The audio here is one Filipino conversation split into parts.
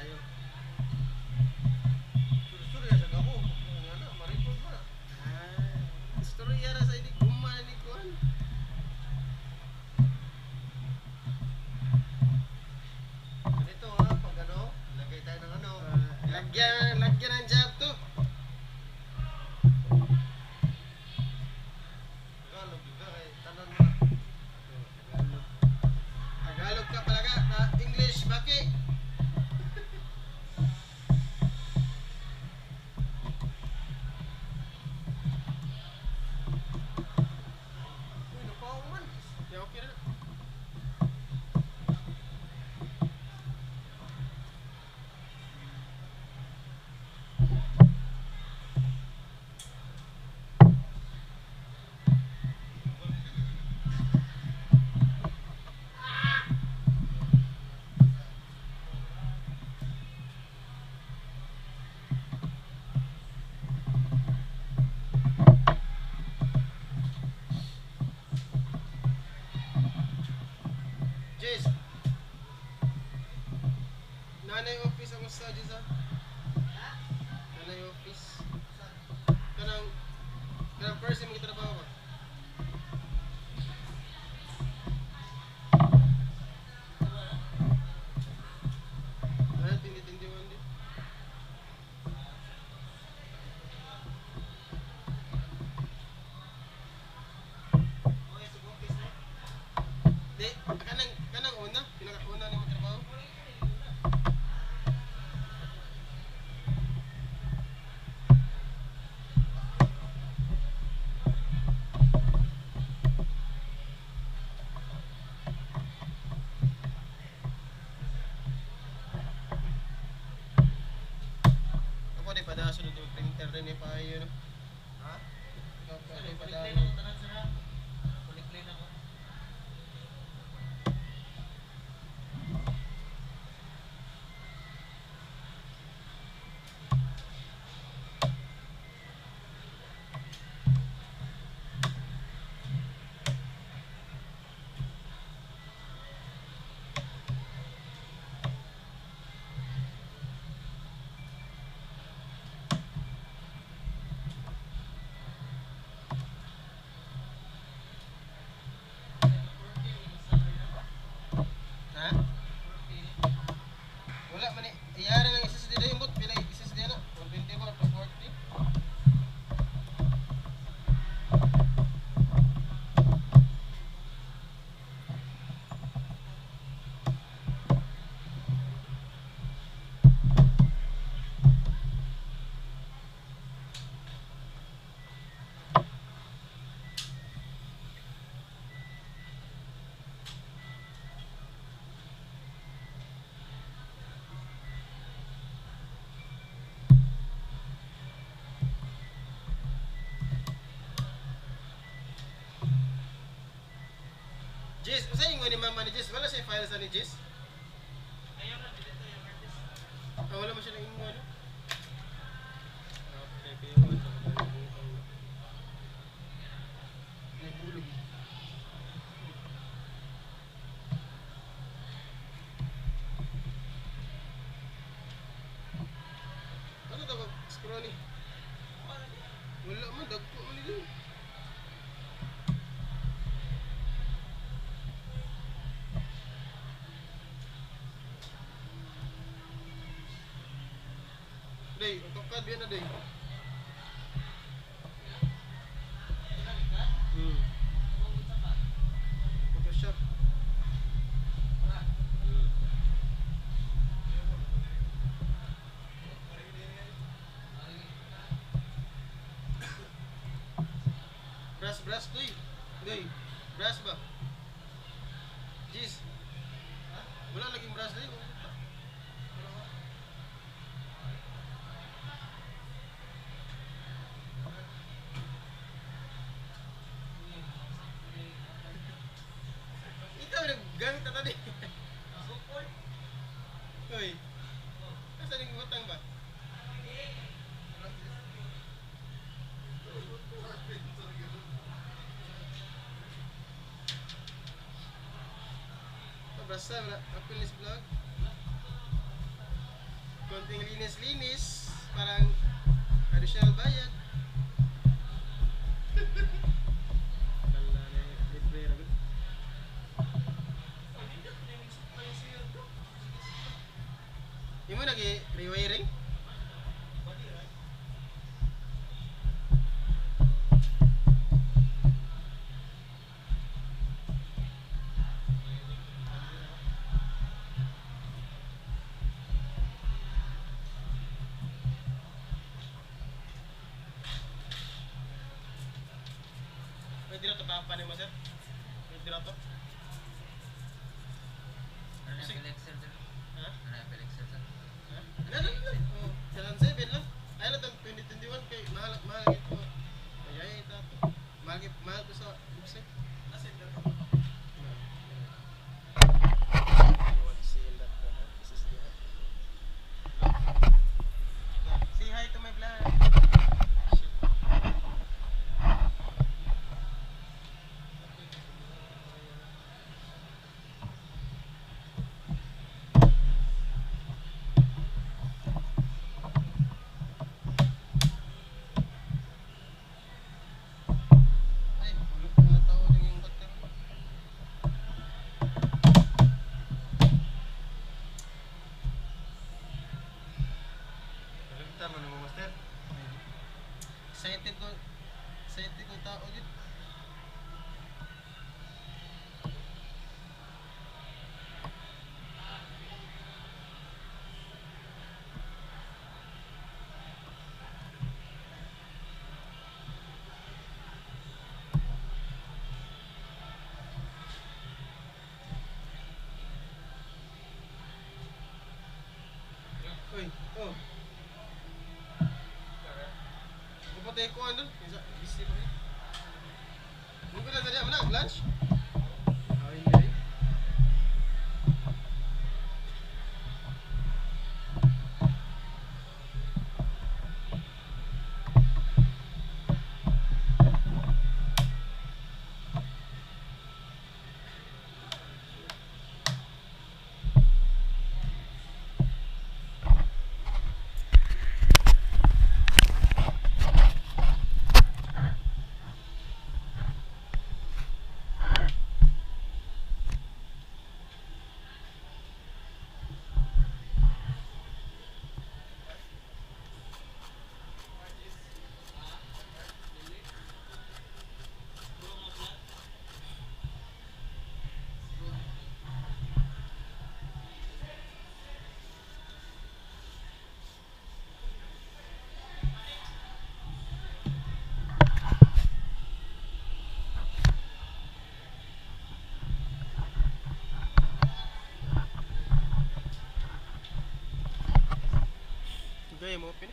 tayo. Surya sa gabo. Ano, maripod mo na. Istorya ra sa ini guma ni kuan. Ganito ha, pag ano, lagay tayo ng ano. Lagyan ng job to. Tagalog, di ba? Kay tanan mo na. Tagalog. Tagalog ka palaga, English baki. Uy, napaong man. Ya okay na. Jess. Nanay office ang usa Jess ha? Nanay office. Kanang person mo trabaho ba? Ay, tindi-tindiwan din. Di, kanang una, pinaka-una ni mo trabaho. Ako di pa daso dito printer rin ni payo no. Ha? Ako di pa Kuliklay daso. na ko tanan sira. Kuliklay na ko. Ha? Wala man eh. Iyara ng SSD na yung bot. Pila SSD na? 120 ba? 240? Jess, saan yung ni mama ni Jess? Wala siya file sa ni Jess? Ayaw na dito yung artist. Wala mo siya ng imo ano? Okay, piyon. Nagulog. Ano ito ba? Scroll ni? Wala man, dagpo mo nila. Day, AutoCAD yan na day. Photoshop. Brush doy. Doy. Brush ba? Jis. Wala laging brush doy. Ikaw naggamit na tadi. Hoy. Asa ning butang ba? Basta wala apil ni vlog. konting linis-linis, parang additional bayad. Kala na libre ra gud. Imo lagi rewiring? Pwede na ito papanin mo, sir? Pwede na ito? Ano yung Pelexer sir? Ha? Ano yung Pelexer sir? Ha? Ano lang? Oh, Jalan 7 lang. Ay lang, 2021 kay mahal ito. Ay, ito. Mahal ko sa website. Nasa ito. You want to see that? This is the say hi to my vlog. Shit. Ay, wala tao din yung doctor. Tama na mo, master. Excited ko tao din. Uy, oh. Kapatay ko ano? Busy pa rin. Mungkin na tadi mana? Lunch? Oh, hindi. Gaya mo open.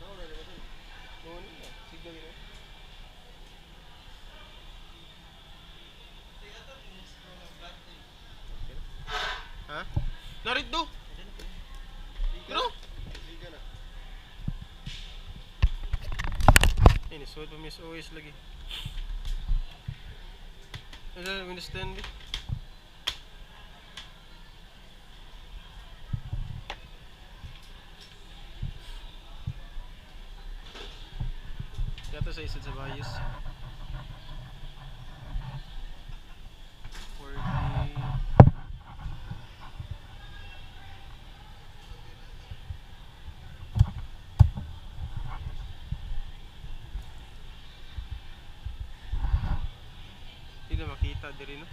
No, no, no. No, no. Signal yun. Ha? Narit do. Pero? Liga na. Ini suod pa miss OS lagi. Ano understand? Yata sa isod sa bias. 40. Hindi na makita diri no.